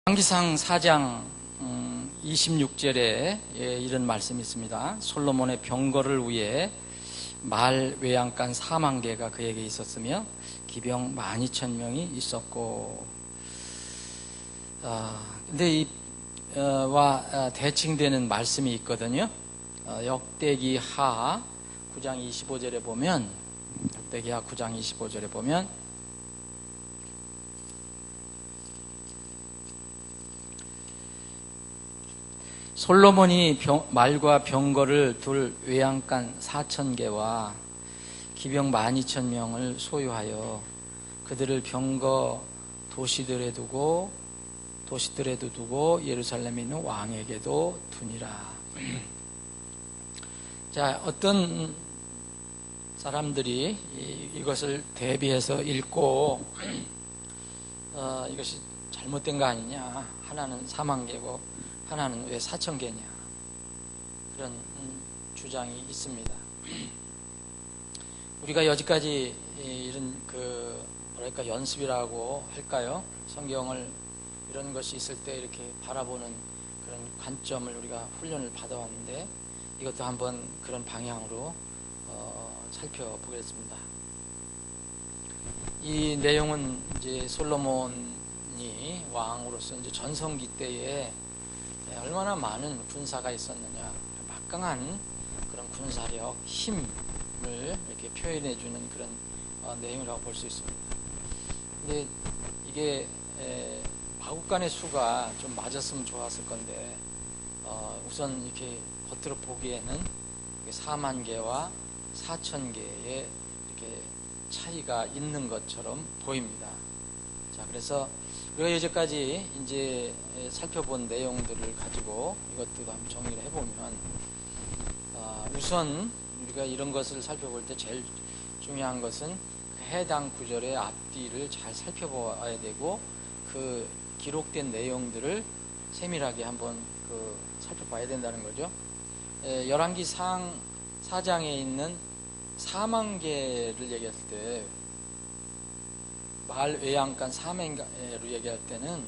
열왕기상 4장 26절에 이런 말씀이 있습니다. 솔로몬의 병거를 위해 말 외양간 4만 개가 그에게 있었으며 기병 12,000명이 있었고. 근데 와 대칭되는 말씀이 있거든요. 역대기하 9장 25절에 보면, 역대기하 9장 25절에 보면 솔로몬이 말과 병거를 둘 외양간 4,000개와 기병 12,000명을 소유하여 그들을 병거 도시들에 두고 예루살렘에 있는 왕에게도 두니라. 자, 어떤 사람들이 이것을 대비해서 읽고 이것이 잘못된 거 아니냐, 하나는 4만 개고 하나는 왜 4,000개냐, 그런 주장이 있습니다. 우리가 여지까지 이런 뭐랄까 연습이라고 할까요? 성경을 이런 것이 있을 때 이렇게 바라보는 그런 관점을 우리가 훈련을 받아왔는데, 이것도 한번 그런 방향으로 살펴보겠습니다. 이 내용은 이제 솔로몬이 왕으로서 이제 전성기 때에 얼마나 많은 군사가 있었느냐, 막강한 그런 군사력, 힘을 이렇게 표현해주는 그런 내용이라고 볼 수 있습니다. 근데 이게 마국간의 수가 좀 맞았으면 좋았을 건데, 우선 이렇게 겉으로 보기에는 4만 개와 4,000개의 이렇게 차이가 있는 것처럼 보입니다. 자, 그래서 우리가 여기까지 이제 살펴본 내용들을 가지고 이것도 한번 정리를 해보면, 우선 우리가 이런 것을 살펴볼 때 제일 중요한 것은 해당 구절의 앞뒤를 잘 살펴봐야 되고, 그 기록된 내용들을 세밀하게 한번 살펴봐야 된다는 거죠. 열왕기상 4장에 있는 4만 개를 얘기했을 때, 말 외양간 4만 개로 얘기할 때는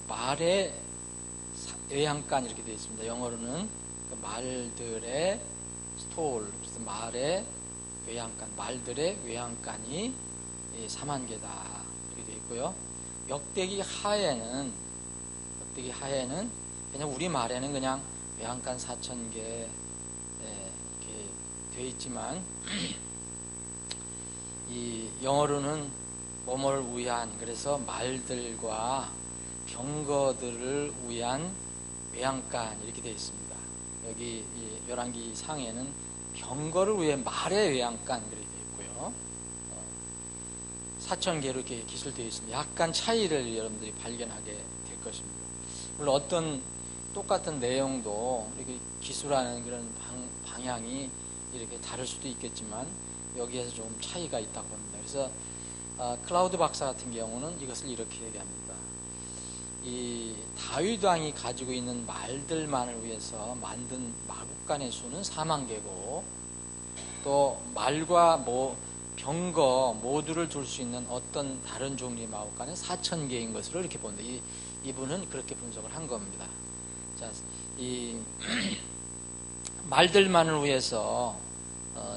말의 외양간 이렇게 되어 있습니다. 영어로는 그 말들의 스톨, 그래서 말의 외양간, 말들의 외양간이 4만 개다 이렇게 되어 있고요. 역대기 하에는 그냥 우리 말에는 그냥 외양간 4,000개 이렇게 되어 있지만, 이 영어로는 뭐뭐를 위한, 그래서 말들과 병거들을 위한 외양간 이렇게 되어 있습니다. 여기 열왕기 상에는 병거를 위해 말의 외양간 그렇게 되어 있고요. 4,000개로 이렇게 기술되어 있습니다. 약간 차이를 여러분들이 발견하게 될 것입니다. 물론 어떤 똑같은 내용도 이렇게 기술하는 그런 방향이 이렇게 다를 수도 있겠지만, 여기에서 좀 차이가 있다고 봅니다. 그래서 클라우드 박사 같은 경우는 이것을 이렇게 얘기합니다. 이 다윗 왕이 가지고 있는 말들만을 위해서 만든 마국간의 수는 4만 개고, 또 말과 병거 모두를 둘 수 있는 어떤 다른 종류의 마국간은 4,000개인 것으로 이렇게 본다. 이분은 그렇게 분석을 한 겁니다. 자, 이 말들만을 위해서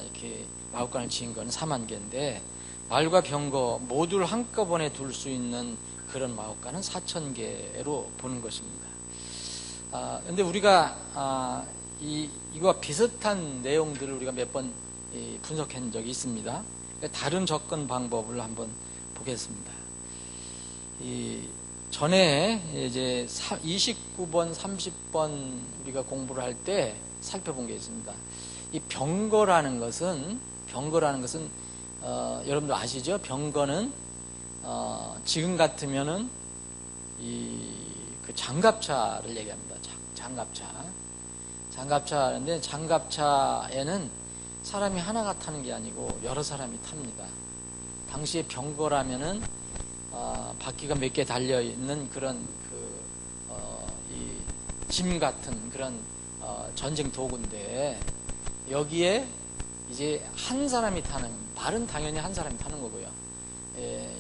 이렇게 마국간을 지은 건 4만 개인데, 말과 병거 모두를 한꺼번에 둘 수 있는 그런 마국간은 4,000개로 보는 것입니다. 근데 우리가 이와 비슷한 내용들을 우리가 몇 번 분석한 적이 있습니다. 다른 접근 방법을 한번 보겠습니다. 전에 이제 29번, 30번 우리가 공부를 할 때 살펴본 게 있습니다. 이 병거라는 것은 여러분들 아시죠? 병거는 지금 같으면은 그 장갑차를 얘기합니다. 장갑차인데, 장갑차에는 사람이 하나가 타는 게 아니고 여러 사람이 탑니다. 당시에 병거라면은 바퀴가 몇 개 달려 있는 그런 짐 같은 그런 전쟁 도구인데, 여기에 이제 한 사람이 타는, 말은 당연히 한 사람이 타는 거고요.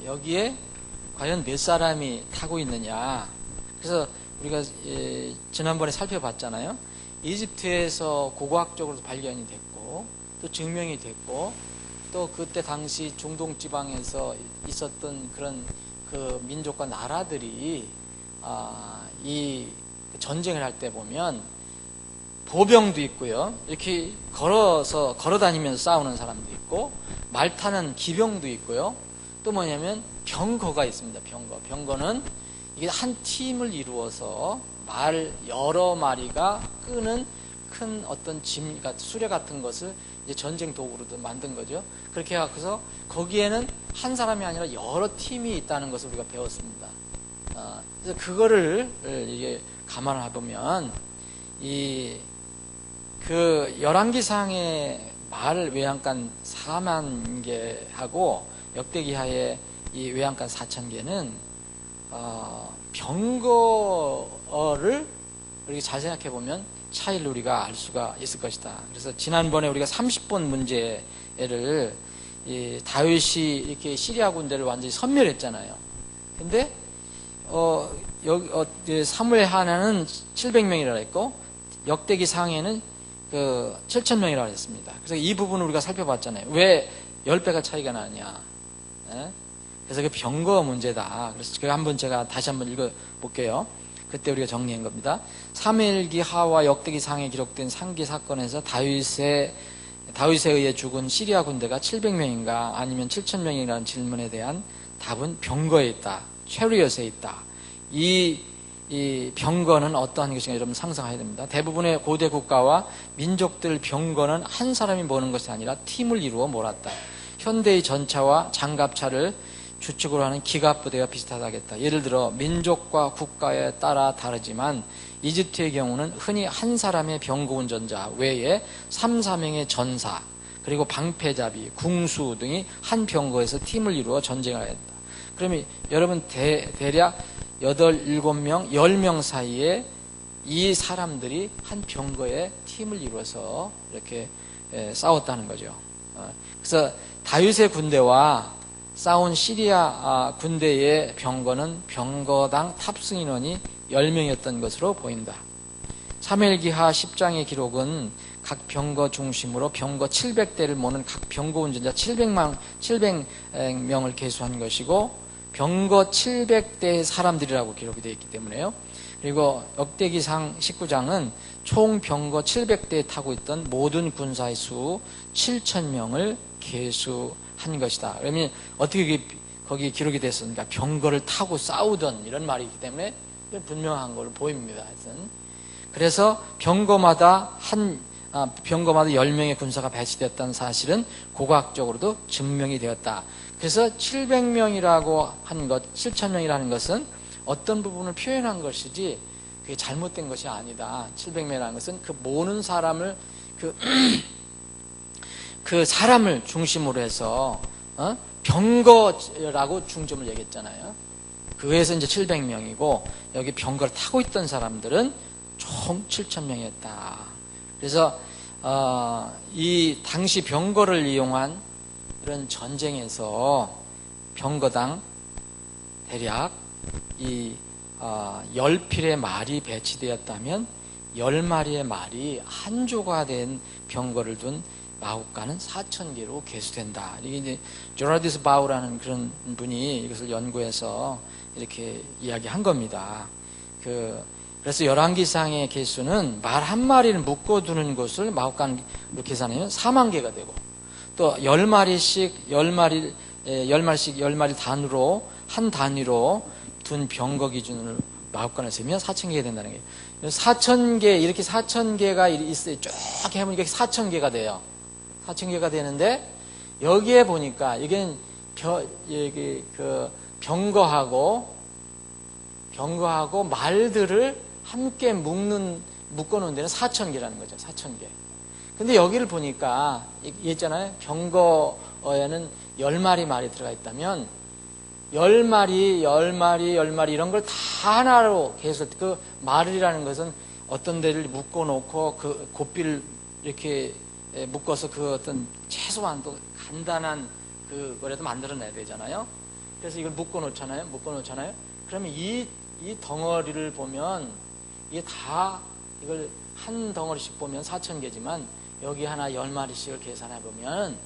여기에 과연 몇 사람이 타고 있느냐. 그래서 우리가 지난번에 살펴봤잖아요. 이집트에서 고고학적으로 발견이 됐고 또 증명이 됐고 또 그때 당시 중동 지방에서 있었던 그런 그 민족과 나라들이 이 전쟁을 할 때 보면 보병도 있고요. 이렇게 걸어 다니면서 싸우는 사람도 있고 말 타는 기병도 있고요. 또 뭐냐면 병거가 있습니다. 병거는 이게 한 팀을 이루어서 말 여러 마리가 끄는 큰 어떤 짐, 수레 같은 것을 이제 전쟁 도구로도 만든 거죠. 그렇게 해서 거기에는 한 사람이 아니라 여러 팀이 있다는 것을 우리가 배웠습니다. 그래서 그거를 이게 감안을 해보면 그 열왕기상의 말 외양간 4만 개하고 역대기하의 이 외양간 4천 개는 병거를 우리가 잘 생각해 보면 차이를 우리가 알 수가 있을 것이다. 그래서 지난번에 우리가 30번 문제를 다윗이 이렇게 시리아 군대를 완전히 섬멸했잖아요. 근데 사무엘 하나는 700명이라고 했고 역대기 상에는 그 7,000명이라고 했습니다. 그래서 이 부분을 우리가 살펴봤잖아요. 왜 10배가 차이가 나냐. 네? 그래서 그 병거 문제다. 그래서 제가 다시 한번 읽어볼게요. 그때 우리가 정리한 겁니다. 사무엘기 하와 역대기 상에 기록된 상기 사건에서 다윗에 의해 죽은 시리아 군대가 700명인가 아니면 7,000명이라는 질문에 대한 답은 병거에 있다. 체리엇에 있다. 이 병거는 어떠한 것인가 여러분 상상해야 됩니다. 대부분의 고대 국가와 민족들 병거는 한 사람이 모는 것이 아니라 팀을 이루어 몰았다. 현대의 전차와 장갑차를 주축으로 하는 기갑부대와 비슷하다겠다. 예를 들어 민족과 국가에 따라 다르지만 이집트의 경우는 흔히 한 사람의 병거 운전자 외에 3, 4명의 전사 그리고 방패잡이, 궁수 등이 한 병거에서 팀을 이루어 전쟁을 했다. 그러면 여러분 대략 8, 7명, 10명 사이에 이 사람들이 한 병거에 팀을 이루어서 이렇게 싸웠다는 거죠. 그래서 다윗의 군대와 싸운 시리아 군대의 병거는 병거당 탑승 인원이 10명이었던 것으로 보인다. 사무엘기하 10장의 기록은 각 병거 중심으로 병거 700대를 모는 각 병거 운전자 700명을 계수한 것이고 병거 700대의 사람들이라고 기록이 되어 있기 때문에요. 그리고 역대기상 19장은 총 병거 700대에 타고 있던 모든 군사의 수 7,000명을 계수한 것이다. 그러면 어떻게 거기 기록이 됐습니까? 병거를 타고 싸우던 이런 말이기 때문에 분명한 걸로 보입니다. 하여튼. 그래서 병거마다 10명의 군사가 배치되었다는 사실은 고고학적으로도 증명이 되었다. 그래서 700명이라고 한 것, 7,000명이라는 것은 어떤 부분을 표현한 것이지 그게 잘못된 것이 아니다. 700명이라는 것은 그 모는 사람을 그 사람을 중심으로 해서 병거라고 중점을 얘기했잖아요. 그에서 이제 700명이고 여기 병거를 타고 있던 사람들은 총 7,000명이었다. 그래서 이 당시 병거를 이용한 그런 전쟁에서 병거당 대략 이 10필의 말이 배치되었다면 10마리의 말이 한 조가 된 병거를 둔 마국가는 4,000개로 계수된다. 이게 이제 조라디스 바우라는 그런 분이 이것을 연구해서 이렇게 이야기한 겁니다. 그래서 열왕기상의 개수는 말 한 마리를 묶어두는 것을 마국간으로 계산하면 4만 개가 되고 또 10마리씩 10마리 단으로 한 단위로 둔 병거 기준으로 마국간을 세면 4,000개가 된다는 거예요. 4,000개 이렇게 4,000개가 있어요. 쭉 해보니까 4,000개가 돼요. 4,000개가 되는데 여기에 보니까 이게 병거하고 말들을 함께 묶어놓은 데는 4,000개라는 거죠. 4,000개. 근데 여기를 보니까 있잖아요. 병거에는 10마리 말이 들어가 있다면 10마리 이런 걸 다 하나로 계속 그 말이라는 것은 어떤 데를 묶어놓고 그 고삐를 이렇게 묶어서 그 어떤 최소한 또 간단한 그거라도 만들어내야 되잖아요. 그래서 이걸 묶어 놓잖아요. 그러면 이 덩어리를 보면 이게 다 이걸 한 덩어리씩 보면 4,000개지만 여기 하나 10마리씩을 계산해 보면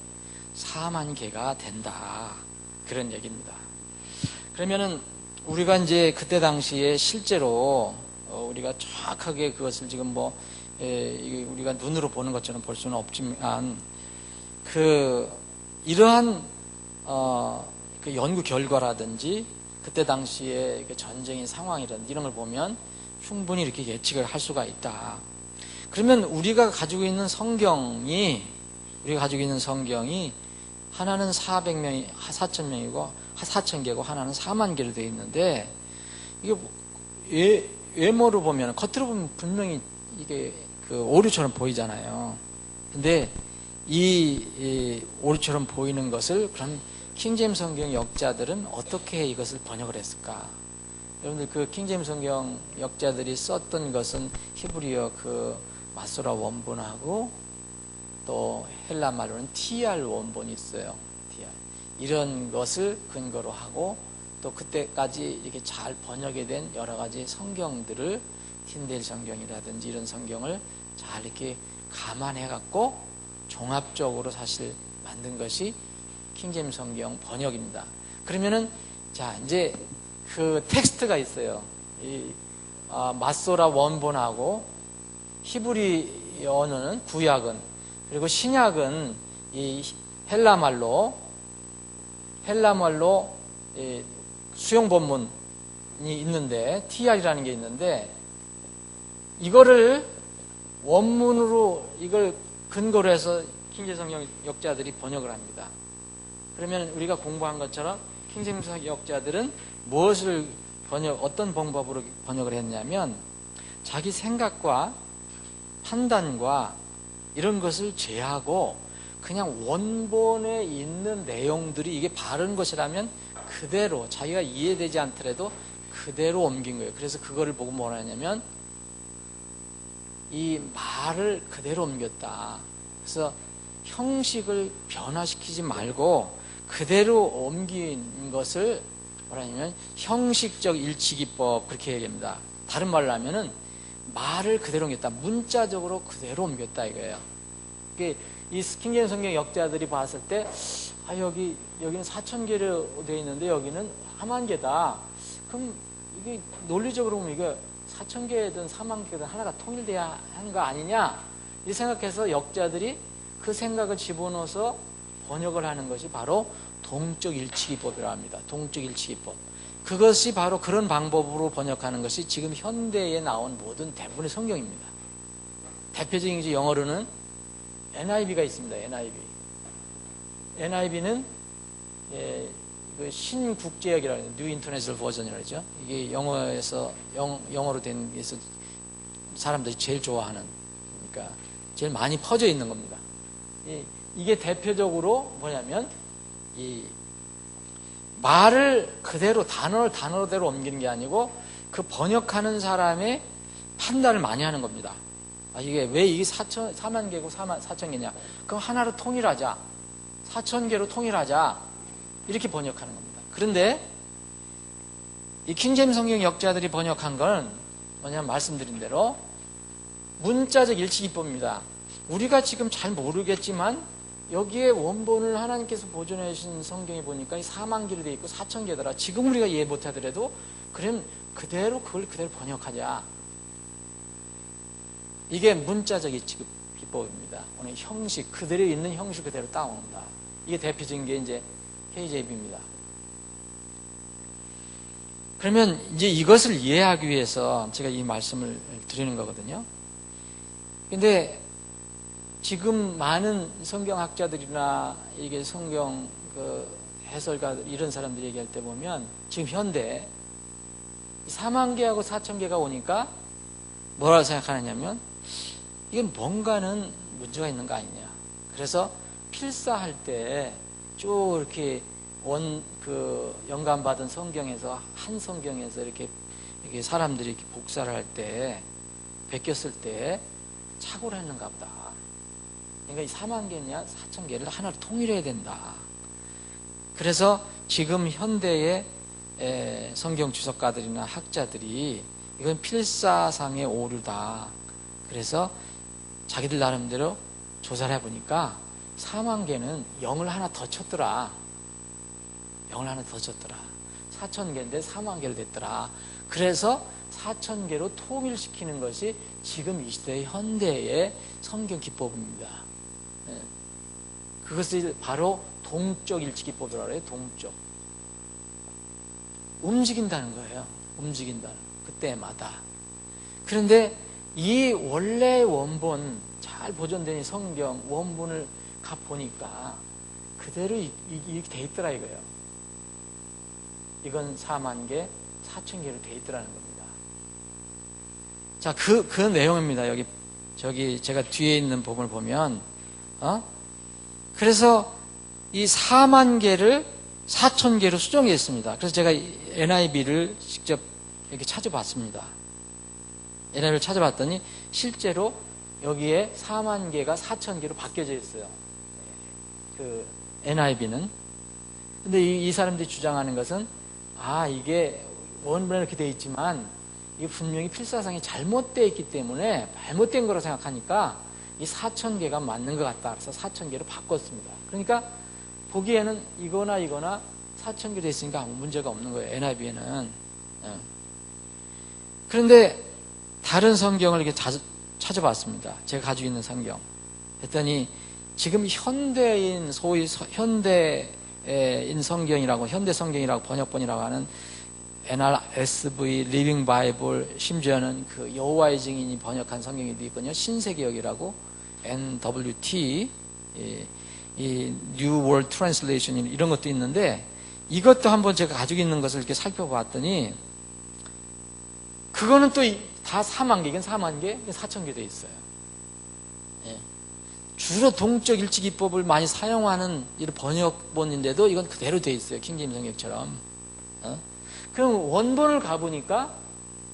4만 개가 된다. 그런 얘기입니다. 그러면은 우리가 이제 그때 당시에 실제로 우리가 정확하게 그것을 지금 우리가 눈으로 보는 것처럼 볼 수는 없지만 이러한 그 연구 결과라든지 그때 당시에 전쟁의 상황이라든지 이런 걸 보면 충분히 이렇게 예측을 할 수가 있다. 그러면 우리가 가지고 있는 성경이 하나는 4,000명이고 4,000개고 하나는 4만 개로 되어 있는데 이게 외모로 보면 겉으로 보면 분명히 이게 그 오류처럼 보이잖아요. 근데 이 오류처럼 보이는 것을 그럼 킹제임스 성경 역자들은 어떻게 이것을 번역을 했을까? 여러분들 그 킹제임스 성경 역자들이 썼던 것은 히브리어 그 마소라 원본하고 또 헬라 말로는 TR 원본이 있어요. TR. 이런 것을 근거로 하고 또 그때까지 이렇게 잘 번역이 된 여러 가지 성경들을 틴데일 성경이라든지 이런 성경을 잘 이렇게 감안해 갖고 종합적으로 사실 만든 것이 킹제임스 성경 번역입니다. 그러면은 자 이제 그 텍스트가 있어요. 마소라 원본하고 히브리 언어는 구약은 그리고 신약은 이 헬라말로 수용 본문이 있는데 TR이라는 게 있는데 이거를 원문으로 이걸 근거로 해서 킹제임스 성경 역자들이 번역을 합니다. 그러면 우리가 공부한 것처럼 킹제임스 역자들은 무엇을 어떤 방법으로 번역을 했냐면 자기 생각과 판단과 이런 것을 제하고 그냥 원본에 있는 내용들이 이게 바른 것이라면 그대로 자기가 이해되지 않더라도 그대로 옮긴 거예요. 그래서 그거를 보고 뭐라 하냐면 이 말을 그대로 옮겼다. 그래서 형식을 변화시키지 말고 그대로 옮긴 것을 뭐라 하냐면 형식적 일치기법 그렇게 얘기합니다. 다른 말로 하면은 말을 그대로 옮겼다. 문자적으로 그대로 옮겼다 이거예요. 이 킹제임스 성경 역자들이 봤을 때 여기는 4,000개로 되어 있는데 여기는 4만 개다. 그럼 이게 논리적으로 보면 이게 4,000개든 4만 개든 하나가 통일돼야 하는 거 아니냐? 이 생각해서 역자들이 그 생각을 집어넣어서 번역을 하는 것이 바로 동적 일치기법이라고 합니다. 동적 일치기법. 그것이 바로 그런 방법으로 번역하는 것이 지금 현대에 나온 모든 대부분의 성경입니다. 대표적인 이제 영어로는 NIV가 있습니다. NIV는 신국제역이라고 해요. New International Version이라고 하죠. 이게 영어로 된 게서 사람들이 제일 좋아하는, 그러니까 제일 많이 퍼져 있는 겁니다. 이게 대표적으로 뭐냐면 이 말을 그대로 단어를 단어대로 옮기는 게 아니고 그 번역하는 사람의 판단을 많이 하는 겁니다. 이게 왜 이게 4만 개고 4천 개냐? 그럼 하나로 통일하자. 4,000개로 통일하자. 이렇게 번역하는 겁니다. 그런데 이 킹제임스 성경 역자들이 번역한 건 뭐냐면 말씀드린 대로 문자적 일치기법입니다. 우리가 지금 잘 모르겠지만 여기에 원본을 하나님께서 보존해 주신 성경에 보니까 4만 개로 되어 있고 4,000개더라. 지금 우리가 이해 못하더라도 그럼 그걸 그대로 번역하자. 이게 문자적 일치기법입니다. 오늘 형식, 그대로 있는 형식 그대로 따온다. 이게 대표적인 게 이제 KJV입니다. 그러면 이제 이것을 이해하기 위해서 제가 이 말씀을 드리는 거거든요. 근데 지금 많은 성경학자들이나 이게 성경 해설가들 이런 사람들이 얘기할 때 보면 지금 현대 4만 개하고 4천 개가 오니까 뭐라고 생각하느냐면 이건 뭔가는 문제가 있는 거 아니냐. 그래서 필사할 때 쭉 이렇게 영감받은 성경에서 한 성경에서 이렇게 사람들이 이렇게 복사를 할 때 베꼈을 때 착오를 했는가 보다. 그러니까 이 4만 개냐 4천 개를 하나로 통일해야 된다. 그래서 지금 현대의 성경 주석가들이나 학자들이 이건 필사상의 오류다. 그래서 자기들 나름대로 조사를 해보니까 4만 개는 0을 하나 더 쳤더라. 0을 하나 더 쳤더라. 4천 개인데 4만 개를 냈더라. 그래서 4천 개로 통일시키는 것이 지금 이 시대의 현대의 성경 기법입니다. 그것을 바로 동적 일치기법이라고 해요. 동적. 움직인다는 거예요. 움직인다는 그때마다. 그런데 이 원래 원본, 잘 보존된 이 성경 원본을 가보니까 그대로 이렇게 돼 있더라 이거예요. 이건 4만 개, 4천 개로 돼 있더라는 겁니다. 자, 그 내용입니다. 저기 제가 뒤에 있는 부분을 보면, 그래서 이 4만 개를 4천 개로 수정했습니다. 그래서 제가 NIV를 직접 이렇게 찾아봤습니다. NIV를 찾아봤더니 실제로 여기에 4만 개가 4천 개로 바뀌어져 있어요. 그 NIV는. 근데 이 사람들이 주장하는 것은 이게 원본에 이렇게 되어 있지만 이게 분명히 필사상이 잘못되어 있기 때문에 잘못된 거로 생각하니까 이 4천 개가 맞는 것 같다. 그래서 4천 개로 바꿨습니다. 그러니까 보기에는 이거나 4천 개 되어 있으니까 아무 문제가 없는 거예요. NIV에는. 그런데 다른 성경을 이렇게 찾아봤습니다. 제가 가지고 있는 성경. 했더니 지금 현대인, 소위 현대인 성경이라고, 현대 성경이라고 번역본이라고 하는 NRSV, 리빙 바이블, 심지어는 그 여호와의 증인이 번역한 성경이 있거든요. 신세계역이라고, NWT, 이 New World Translation 이런 것도 있는데, 이것도 한번 제가 가지고 있는 것을 이렇게 살펴봤더니 그거는 또 다 4만 개, 이건 4만 개, 4천 개 돼 있어요. 주로 동적 일치 기법을 많이 사용하는 이런 번역본인데도 이건 그대로 돼 있어요. 킹제임스 성경처럼. 그럼 원본을 가보니까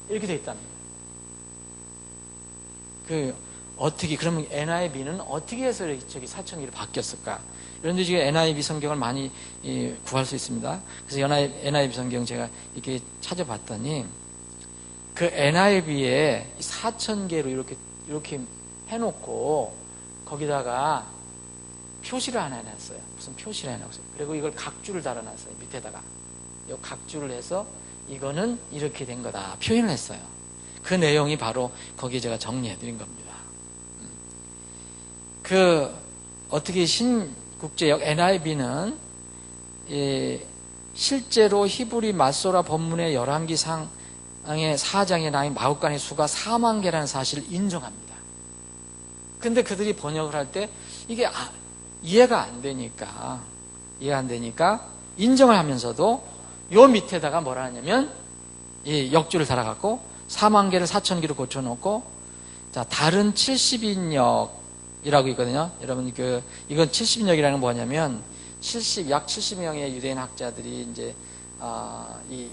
이렇게 돼 있다는 거예요. 그러면 NIV는 어떻게 해서 저기 4천 개로 바뀌었을까? 이런데 지금 NIV 성경을 많이 구할 수 있습니다. 그래서 NIV 성경 제가 이렇게 찾아봤더니 그 NIV에 4천 개로 이렇게 해놓고 거기다가 표시를 하나 해놨어요. 무슨 표시를 해놨어요. 그리고 이걸 각주를 달아놨어요. 밑에다가. 이 각주를 해서 이거는 이렇게 된 거다. 표현을 했어요. 그 내용이 바로 거기에 제가 정리해드린 겁니다. 어떻게 신국제역 NIV는 실제로 히브리 마소라 본문의 열왕기상의 4장에 나인 마국간의 수가 4만 개라는 사실을 인정합니다. 근데 그들이 번역을 할 때 이게 이해가 안 되니까 인정을 하면서도 요 밑에다가 뭐라 하냐면 이 역주를 달아갖고 4만 개를 4천 개로 고쳐놓고 자 다른 70인역이라고 있거든요. 여러분 이건 70인역이라는 건 뭐냐면 약 70명의 유대인 학자들이 이제 이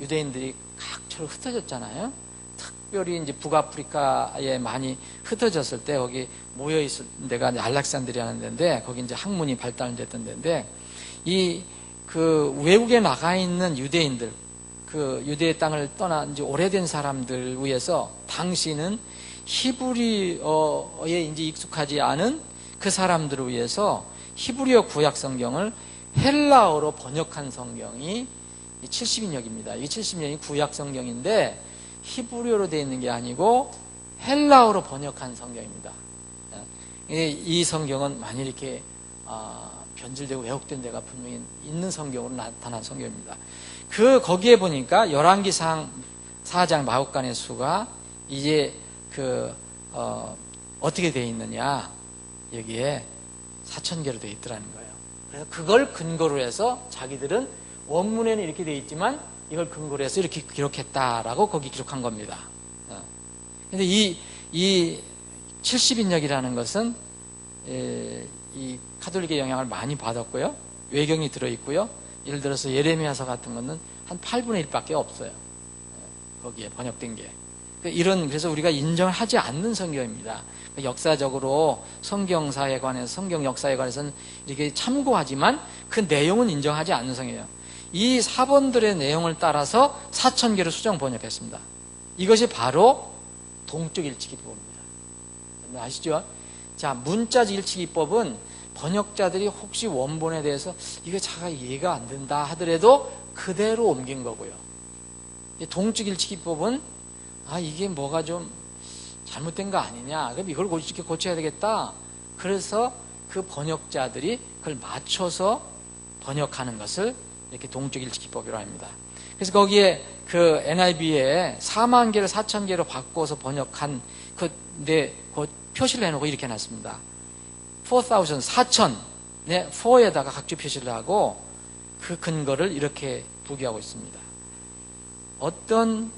유대인들이 각처로 흩어졌잖아요. 특별히 이제 북아프리카에 많이 흩어졌을 때 거기 모여 있을 데가 알렉산드리아라는 데인데 거기 이제 학문이 발달됐던 데인데 그 외국에 나가 있는 유대인들, 그 유대의 땅을 떠난 이제 오래된 사람들 위해서 당시는 히브리어에 이제 익숙하지 않은 그 사람들을 위해서 히브리어 구약 성경을 헬라어로 번역한 성경이 70인역입니다. 이 70인역이 구약 성경인데 히브리어로 되어 있는 게 아니고 헬라어로 번역한 성경입니다. 이 성경은 많이 이렇게 변질되고 왜곡된 데가 분명히 있는 성경으로 나타난 성경입니다. 거기에 보니까 열왕기상 4장 마국간의 수가 이제 어떻게 되어 있느냐 여기에 4천 개로 되어 있더라는 거예요. 그래서 그걸 근거로 해서 자기들은 원문에는 이렇게 되어 있지만 이걸 근거로 해서 이렇게 기록했다라고 거기 기록한 겁니다. 근데 이 70인역이라는 것은 이 카톨릭의 영향을 많이 받았고요. 외경이 들어있고요. 예를 들어서 예레미야서 같은 거는 한 8분의 1밖에 없어요. 거기에 번역된 게. 그래서 우리가 인정을 하지 않는 성경입니다. 역사적으로 성경사에 관해서, 성경 역사에 관해서는 이렇게 참고하지만 그 내용은 인정하지 않는 성경이에요. 이 사본들의 내용을 따라서 4,000개를 수정 번역했습니다. 이것이 바로 동적 일치기법입니다. 아시죠? 자, 문자적 일치기법은 번역자들이 혹시 원본에 대해서 이게 잘 이해가 안 된다 하더라도 그대로 옮긴 거고요. 동적 일치기법은 이게 뭐가 좀 잘못된 거 아니냐, 그럼 이걸 이렇게 고쳐야 되겠다. 그래서 그 번역자들이 그걸 맞춰서 번역하는 것을 이렇게 동적 일치기법이라고 합니다. 그래서 거기에 그 NIV에 4만 개를 4천 개로 바꿔서 번역한 그 표시를 해놓고 이렇게 해놨습니다. 4,000, 4,000, 4에다가 각주 표시를 하고 그 근거를 이렇게 부기하고 있습니다. 어떤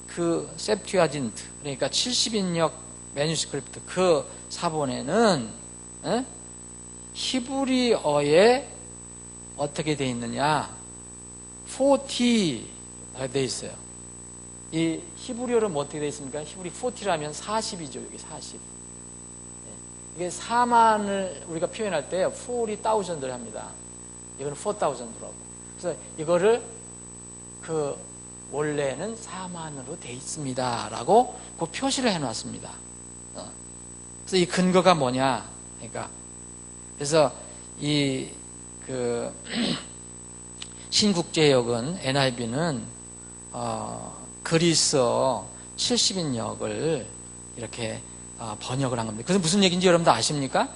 그 셉튜아진트, 그러니까 70인역 매뉴스크립트 그 사본에는 히브리어에 어떻게 되어 있느냐, 40가 되어 있어요. 이 히브리어는 뭐 어떻게 되어 있습니까? 히브리 40라면 40이죠. 여기 40. 이게 4만을 우리가 표현할 때 40,000를 합니다. 이거는 4,000라고. 그래서 이거를 그 원래는 4만으로 되어 있습니다 라고 그 표시를 해놨습니다. 그래서 이 근거가 뭐냐, 그러니까 그래서 이 그 신국제역은 NIV는 그리스어 70인역을 이렇게 번역을 한 겁니다. 그래서 무슨 얘기인지 여러분들 아십니까?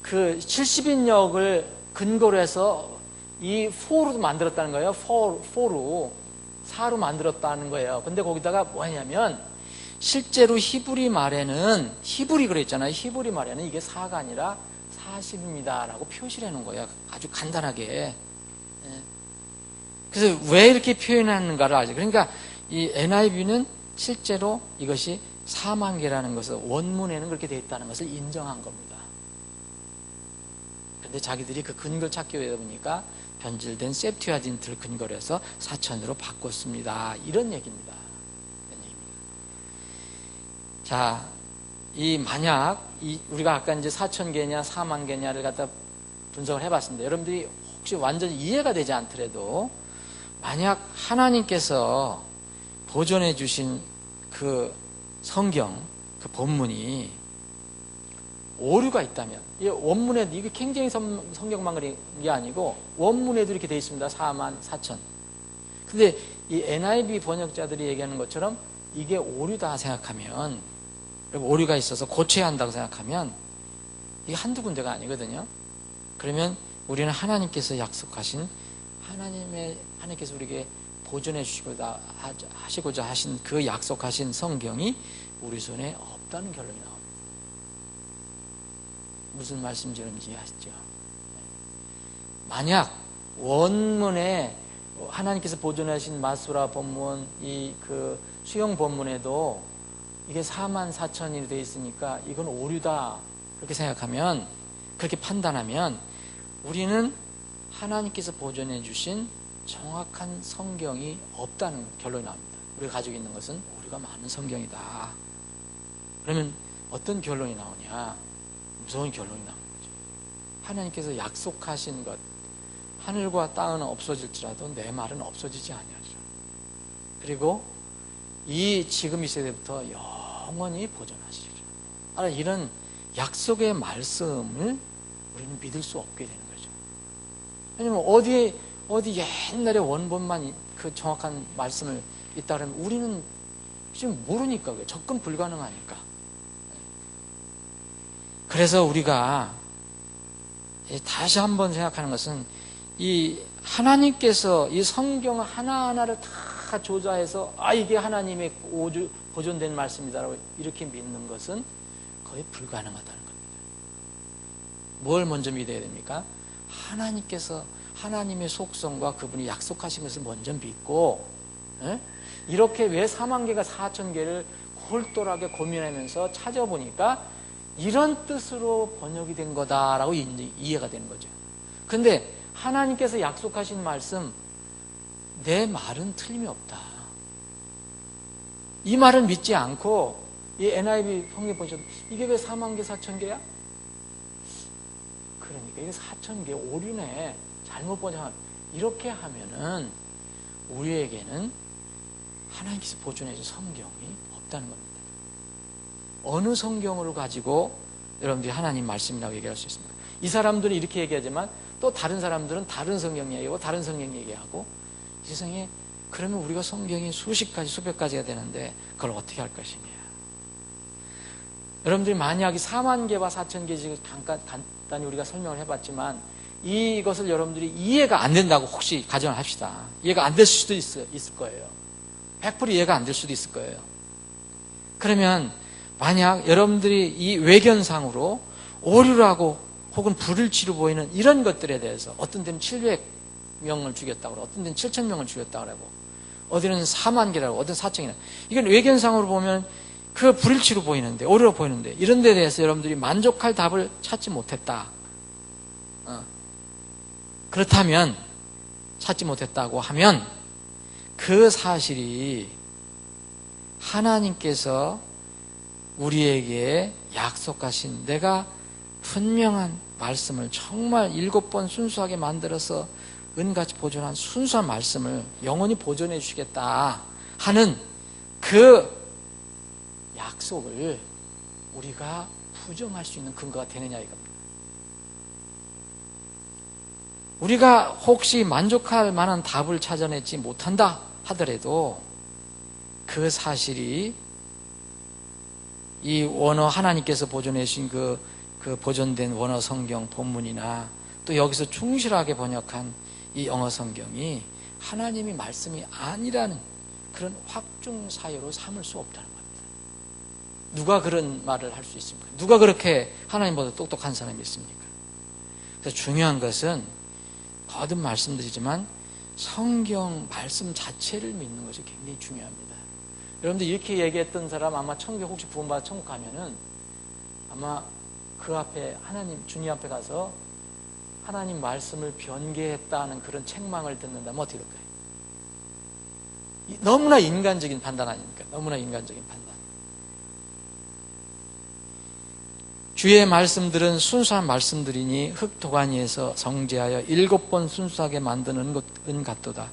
그 70인역을 근거로 해서 이 4로 만들었다는 거예요. 4로 만들었다는 거예요. 근데 거기다가 뭐냐면 실제로 히브리 말에는, 히브리 그랬잖아요. 히브리 말에는 이게 4가 아니라 40입니다 라고 표시를 해놓은 거예요. 아주 간단하게. 그래서 왜 이렇게 표현하는가를 알죠. 그러니까 이 NIV는 실제로 이것이 4만 개라는 것을 원문에는 그렇게 되어 있다는 것을 인정한 겁니다. 그런데 자기들이 그 근거를 찾기 위해 보니까 변질된 셉튜아진트를 근거로 해서 4,000으로 바꿨습니다. 이런 얘기입니다. 자, 만약 우리가 아까 이제 4,000개냐 4만 개냐를 갖다 분석을 해봤습니다. 여러분들이 혹시 완전히 이해가 되지 않더라도 만약 하나님께서 보존해 주신 그 성경, 그 본문이 오류가 있다면, 이 원문에, 이게 캥제임스 성경만 그런 게 아니고 원문에도 이렇게 되어 있습니다. 4만 4천. 근데 이 NIV 번역자들이 얘기하는 것처럼 이게 오류다 생각하면, 오류가 있어서 고쳐야 한다고 생각하면 이게 한두 군데가 아니거든요. 그러면 우리는 하나님께서 약속하신, 하나님께서 우리에게 보존해 하시고자 하신 그 약속하신 성경이 우리 손에 없다는 결론이 나옵니다. 무슨 말씀인지 이해하시죠? 만약 원문에 하나님께서 보존하신 마수라 본문, 그 수용 본문에도 이게 4만 4천이 되어 있으니까 이건 오류다 그렇게 생각하면, 그렇게 판단하면 우리는 하나님께서 보존해 주신 정확한 성경이 없다는 결론이 나옵니다. 우리가 가지고 있는 것은 오류가 많은 성경이다. 그러면 어떤 결론이 나오냐? 무서운 결론이 나오는 거죠. 하나님께서 약속하신 것, 하늘과 땅은 없어질지라도 내 말은 없어지지 아니하리라. 그리고 지금 이 세대부터 영원히 보존하시리라. 이런 약속의 말씀을 우리는 믿을 수 없게 되는 거죠. 왜냐면 어디 옛날에 원본만 그 정확한 말씀을 있다 그러면 우리는 지금 모르니까, 접근 불가능하니까. 그래서 우리가 다시 한번 생각하는 것은, 이 하나님께서 이 성경 하나하나를 다 조사해서 이게 하나님의 보존된 말씀이다라고 이렇게 믿는 것은 거의 불가능하다는 겁니다. 뭘 먼저 믿어야 됩니까? 하나님께서 하나님의 속성과 그분이 약속하신 것을 먼저 믿고, 이렇게 왜 4만 개가 4천 개를 골똘하게 고민하면서 찾아보니까 이런 뜻으로 번역이 된 거다라고 이해가 되는 거죠. 근데 하나님께서 약속하신 말씀, 내 말은 틀림이 없다. 이 말을 믿지 않고 이 NIV 성경 보셔도 이게 왜 4만 개, 4천 개야? 그러니까 이게 4천 개 오류네. 잘못 번역하면 이렇게 하면은 우리에게는 하나님께서 보존해 준 성경이 없다는 겁니다. 어느 성경을 가지고 여러분들이 하나님 말씀이라고 얘기할 수 있습니까? 이 사람들은 이렇게 얘기하지만 또 다른 사람들은 다른 성경 얘기하고 다른 성경 얘기하고 이 세상에 그러면 우리가 성경이 수십 가지 수백 가지가 되는데 그걸 어떻게 할 것이냐. 여러분들이 만약에 4만 개와 4천 개 지금 간단히 우리가 설명을 해봤지만 이것을 여러분들이 이해가 안 된다고 혹시 가정을 합시다. 이해가 안 될 수도 있을 거예요. 100% 이해가 안 될 수도 있을 거예요. 그러면 만약 여러분들이 이 외견상으로 오류라고 혹은 불일치로 보이는 이런 것들에 대해서 어떤 데는 700명을 죽였다고 그러고 어떤 데는 7,000명을 죽였다고 그러고 어디는 4만 개라고 어디는 4천이나 이건 외견상으로 보면 그 불일치로 보이는데 오류로 보이는데 이런 데 대해서 여러분들이 만족할 답을 찾지 못했다. 그렇다면 찾지 못했다고 하면 그 사실이 하나님께서 우리에게 약속하신 내가 분명한 말씀을 정말 7번 순수하게 만들어서 은같이 보존한 순수한 말씀을 영원히 보존해 주시겠다 하는 그 약속을 우리가 부정할 수 있는 근거가 되느냐 이겁니다. 우리가 혹시 만족할 만한 답을 찾아내지 못한다 하더라도 그 사실이 이 원어 하나님께서 보존해 주신 그 보존된 원어 성경 본문이나 또 여기서 충실하게 번역한 이 영어 성경이 하나님의 말씀이 아니라는 그런 확증 사유로 삼을 수 없다는 겁니다. 누가 그런 말을 할 수 있습니까? 누가 그렇게 하나님보다 똑똑한 사람이 있습니까? 그래서 중요한 것은 거듭 말씀드리지만 성경 말씀 자체를 믿는 것이 굉장히 중요합니다. 여러분들 이렇게 얘기했던 사람 아마 천국 혹시 구원받아 천국 가면은 아마 그 앞에 하나님 주님 앞에 가서 하나님 말씀을 변개했다는 그런 책망을 듣는다면 어떻게 될까요? 너무나 인간적인 판단 아닙니까? 너무나 인간적인 판단. 주의 말씀들은 순수한 말씀들이니 흙도가니에서 정제하여 7번 순수하게 만드는 은 같도다.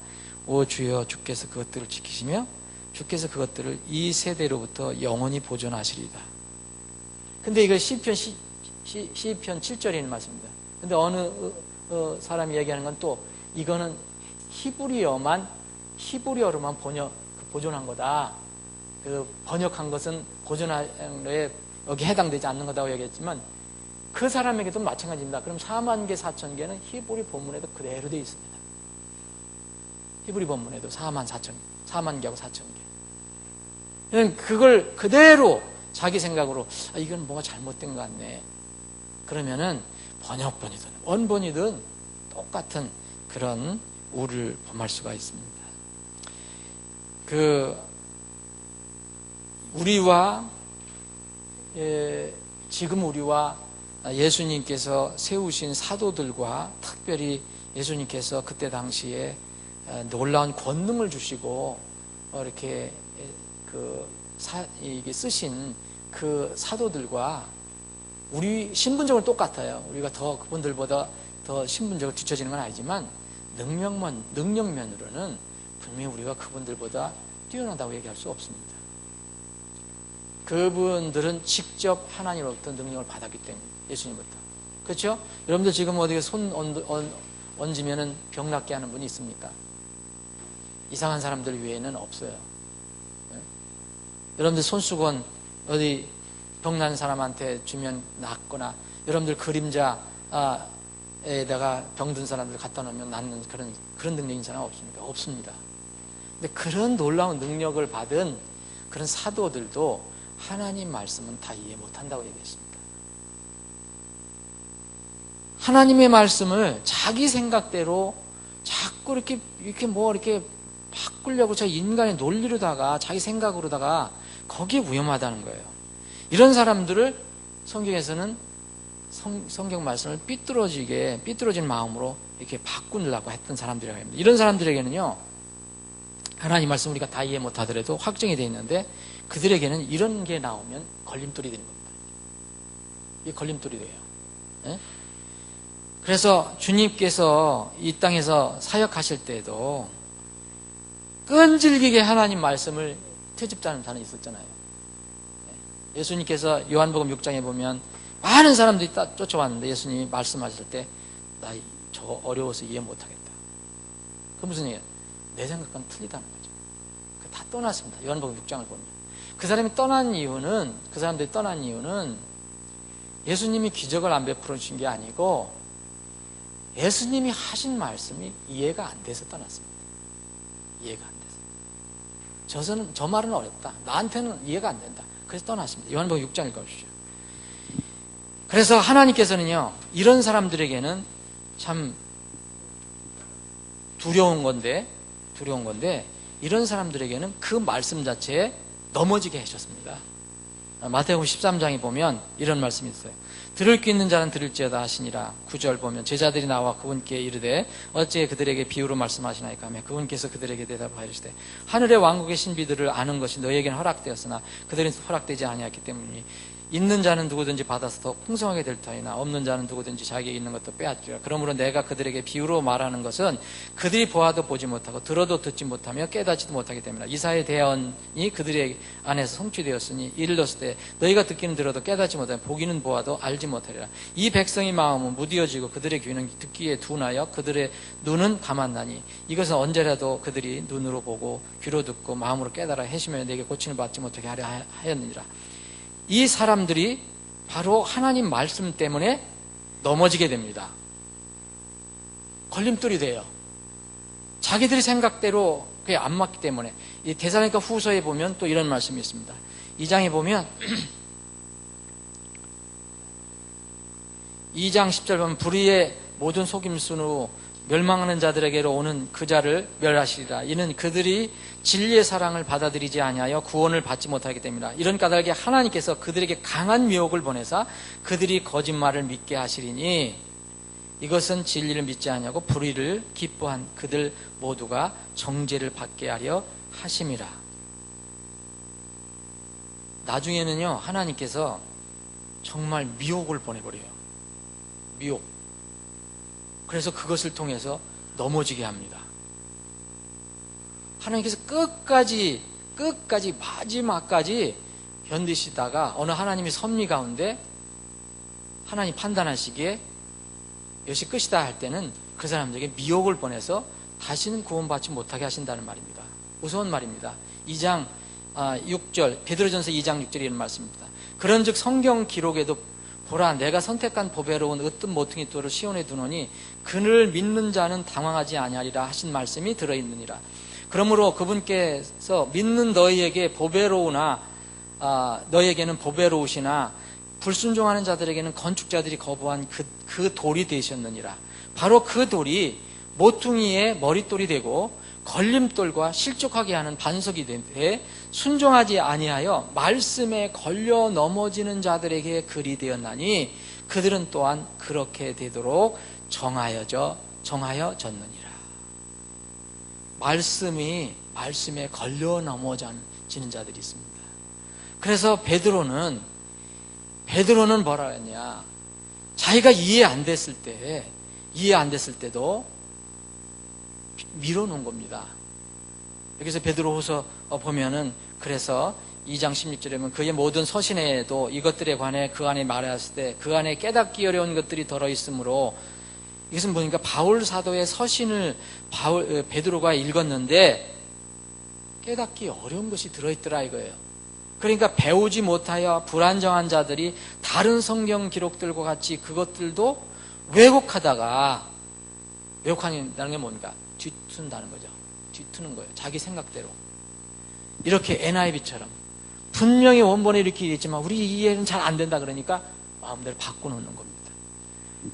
오 주여 주께서 그것들을 지키시며 주께서 그것들을 이 세대로부터 영원히 보존하시리다. 근데 이거 시편 7절에 있는 말씀입니다. 근데 어느 사람이 얘기하는 건 또 이거는 히브리어로만 보존한 거다. 그 번역한 것은 보존에 여기 해당되지 않는 거다고 얘기했지만 그 사람에게도 마찬가지입니다. 그럼 4만 개, 4천 개는 히브리 본문에도 그대로 되어 있습니다. 히브리 본문에도 4만 개하고 4천 개. 그걸 그대로 자기 생각으로 이건 뭐가 잘못된 것 같네. 그러면은 번역본이든 원본이든 똑같은 그런 오류를 범할 수가 있습니다. 지금 우리와 예수님께서 세우신 사도들과 특별히 예수님께서 그때 당시에 놀라운 권능을 주시고 이렇게 이게 쓰신 그 사도들과 우리 신분적으로 똑같아요. 우리가 더 그분들보다 더 신분적으로 뒤처지는 건 아니지만 능력면으로는 분명히 우리가 그분들보다 뛰어나다고 얘기할 수 없습니다. 그분들은 직접 하나님으로부터 능력을 받았기 때문에 예수님부터. 그렇죠? 여러분들 지금 어디에 손 얹으면 병 낫게 하는 분이 있습니까? 이상한 사람들 외에는 없어요. 네? 여러분들 손수건 어디 병 나는 사람한테 주면 낫거나 여러분들 그림자에다가 병든 사람들 갖다 놓으면 낫는 그런 능력인 사람 없습니까? 없습니다. 근데 그런 놀라운 능력을 받은 그런 사도들도 하나님 말씀은 다 이해 못한다고 얘기했습니다. 하나님의 말씀을 자기 생각대로 자꾸 이렇게 바꾸려고 저 인간의 논리로다가 자기 생각으로다가 거기에 위험하다는 거예요. 이런 사람들을 성경에서는 성경 말씀을 삐뚤어진 마음으로 이렇게 바꾸려고 했던 사람들이라고 합니다. 이런 사람들에게는요, 하나님 말씀 우리가 다 이해 못하더라도 확정이 되어 있는데 그들에게는 이런 게 나오면 걸림돌이 되는 겁니다. 이게 걸림돌이 돼요. 예? 그래서 주님께서 이 땅에서 사역하실 때에도 끈질기게 하나님 말씀을 트집자는 자는 있었잖아요. 예수님께서 요한복음 6장에 보면 많은 사람들이 쫓아왔는데 예수님이 말씀하실 때 나 저거 어려워서 이해 못하겠다. 그 무슨 얘기예요? 내 생각과는 틀리다는 거죠. 다 떠났습니다. 요한복음 6장을 보면 그 사람들이 떠난 이유는 예수님이 기적을 안 베풀어 주신 게 아니고 예수님이 하신 말씀이 이해가 안 돼서 떠났습니다. 이해가 안 돼서. 저 말은 어렵다. 나한테는 이해가 안 된다. 그래서 떠났습니다. 요한복음 6장 읽어주시죠. 그래서 하나님께서는요, 이런 사람들에게는 참 두려운 건데 이런 사람들에게는 그 말씀 자체에 넘어지게 하셨습니다. 마태복음 13장에 보면 이런 말씀이 있어요. 들을 귀 있는 자는 들을지어다 하시니라. 9절 보면 제자들이 나와 그분께 이르되 어찌 그들에게 비유로 말씀하시나이까 하며 그분께서 그들에게 대답하여 이르시되 하늘의 왕국의 신비들을 아는 것이 너희에게는 허락되었으나 그들은 허락되지 아니하였기 때문이니 있는 자는 누구든지 받아서 더 풍성하게 될 터이나 없는 자는 누구든지 자기에게 있는 것도 빼앗기라. 그러므로 내가 그들에게 비유로 말하는 것은 그들이 보아도 보지 못하고 들어도 듣지 못하며 깨닫지도 못하기 때문이라. 이사의 대언이 그들의 안에서 성취되었으니 이르렀을 때 너희가 듣기는 들어도 깨닫지 못하며 보기는 보아도 알지 못하리라. 이 백성의 마음은 무디어지고 그들의 귀는 듣기에 둔하여 그들의 눈은 감았나니 이것은 언제라도 그들이 눈으로 보고 귀로 듣고 마음으로 깨달아 해시며 내게 고침을 받지 못하게 하려 하였느니라. 이 사람들이 바로 하나님 말씀 때문에 넘어지게 됩니다. 걸림돌이 돼요. 자기들의 생각대로 그게 안 맞기 때문에. 이 데살로니가 후서에 보면 또 이런 말씀이 있습니다. 2장에 보면 2장 10절 보면 불의의 모든 속임수로 멸망하는 자들에게로 오는 그 자를 멸하시리라. 이는 그들이 진리의 사랑을 받아들이지 아니하여 구원을 받지 못하기 때문이라. 이런 까닭에 하나님께서 그들에게 강한 미혹을 보내사 그들이 거짓말을 믿게 하시리니 이것은 진리를 믿지 아니하고 불의를 기뻐한 그들 모두가 정죄를 받게 하려 하심이라. 나중에는요, 하나님께서 정말 미혹을 보내버려요. 미혹. 그래서 그것을 통해서 넘어지게 합니다. 하나님께서 끝까지 마지막까지 견디시다가 어느 하나님의 섭리 가운데 하나님 판단하시기에 이것이 끝이다 할 때는 그 사람들에게 미혹을 보내서 다시는 구원받지 못하게 하신다는 말입니다. 무서운 말입니다. 2장 6절 베드로전서 2장 6절에 이런 말씀입니다. 그런즉 성경 기록에도 보라 내가 선택한 보배로운 으뜸 모퉁이 돌을 시온에 두노니 그를 믿는 자는 당황하지 아니하리라 하신 말씀이 들어있느니라. 그러므로 그분께서 믿는 너희에게 보배로우나 너희에게는 보배로우시나 불순종하는 자들에게는 건축자들이 거부한 그 돌이 되셨느니라. 바로 그 돌이 모퉁이의 머릿돌이 되고 걸림돌과 실족하게 하는 반석이 되되 순종하지 아니하여 말씀에 걸려 넘어지는 자들에게 글이 되었나니 그들은 또한 그렇게 되도록 정하여졌느니라. 말씀에 걸려 넘어지는 자들이 있습니다. 그래서 베드로는 뭐라 했냐? 자기가 이해 안 됐을 때도 밀어놓은 겁니다. 여기서 베드로후서 보면은 그래서 2장 16절에 보면 그의 모든 서신에도 이것들에 관해 그 안에 말하였을 때 그 안에 깨닫기 어려운 것들이 들어있으므로 이것은 보니까 바울 사도의 서신을 베드로가 읽었는데 깨닫기 어려운 것이 들어있더라 이거예요. 그러니까 배우지 못하여 불안정한 자들이 다른 성경 기록들과 같이 그것들도 왜곡한다는 게 뭔가 뒤튼다는 거죠. 뒤트는 거예요. 자기 생각대로. 이렇게 NIV처럼 분명히 원본에 이렇게 있지만 우리 이해는 잘 안 된다 그러니까 마음대로 바꿔놓는 겁니다.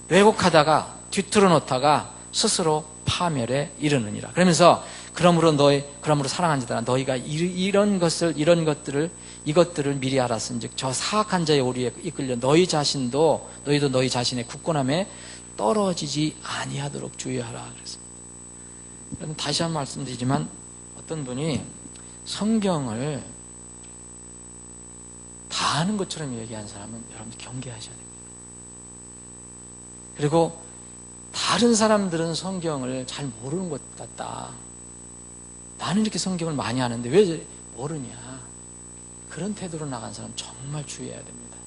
왜곡하다가 뒤틀어 놓다가 스스로 파멸에 이르느니라. 그러면서 그러므로 사랑하는 자들아 너희가 이것들을 미리 알았은즉 저 사악한 자의 오류에 이끌려 너희도 너희 자신의 굳건함에 떨어지지 아니하도록 주의하라 그랬습니다. 다시 한 번 말씀드리지만 어떤 분이 성경을 다 아는 것처럼 얘기하는 사람은 여러분들 경계하셔야 됩니다. 그리고 다른 사람들은 성경을 잘 모르는 것 같다. 나는 이렇게 성경을 많이 아는데 왜 모르냐. 그런 태도로 나간 사람 정말 주의해야 됩니다.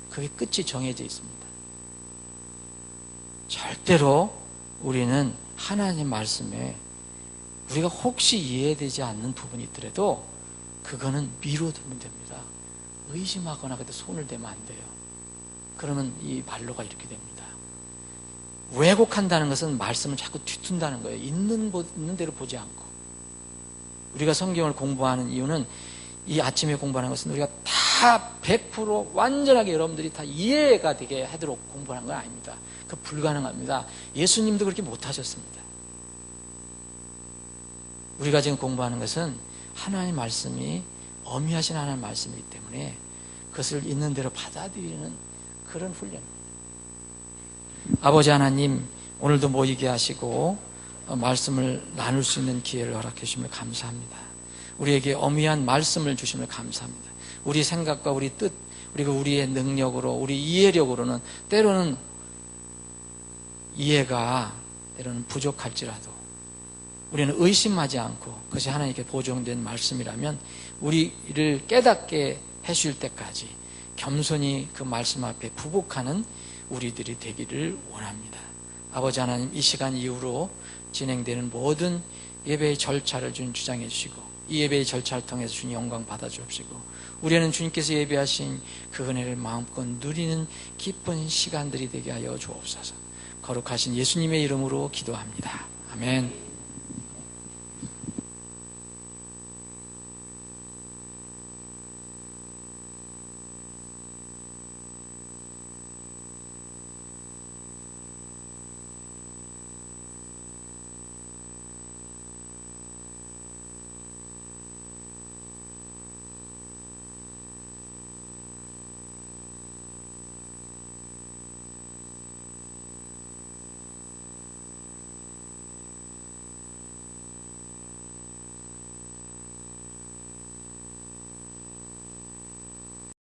그게 끝이 정해져 있습니다. 절대로 우리는 하나님 말씀에 우리가 혹시 이해되지 않는 부분이 있더라도 그거는 미뤄두면 됩니다. 의심하거나 그때 손을 대면 안 돼요. 그러면 이 말로가 이렇게 됩니다. 왜곡한다는 것은 말씀을 자꾸 뒤툰다는 거예요. 있는 대로 보지 않고. 우리가 성경을 공부하는 이유는 이 아침에 공부하는 것은 우리가 다 100% 완전하게 여러분들이 다 이해가 되게 하도록 공부하는 건 아닙니다. 그 불가능합니다. 예수님도 그렇게 못하셨습니다. 우리가 지금 공부하는 것은 하나님의 말씀이 어미하신 하나님의 말씀이기 때문에 그것을 있는 대로 받아들이는 그런 훈련입니다. 아버지 하나님, 오늘도 모이게 하시고 말씀을 나눌 수 있는 기회를 허락해 주시면 감사합니다. 우리에게 어미한 말씀을 주시면 감사합니다. 우리 생각과 우리 뜻, 그리고 우리의 능력으로, 우리 이해력으로는 때로는 이해가 때로는 부족할지라도 우리는 의심하지 않고 그것이 하나님께 보정된 말씀이라면 우리를 깨닫게 해줄 때까지 겸손히 그 말씀 앞에 부복하는 우리들이 되기를 원합니다. 아버지 하나님, 이 시간 이후로 진행되는 모든 예배의 절차를 주님 주장해 주시고 이 예배의 절차를 통해서 주님 영광 받아 주옵시고 우리는 주님께서 예배하신 그 은혜를 마음껏 누리는 기쁜 시간들이 되게 하여 주옵소서. 거룩하신 예수님의 이름으로 기도합니다. 아멘.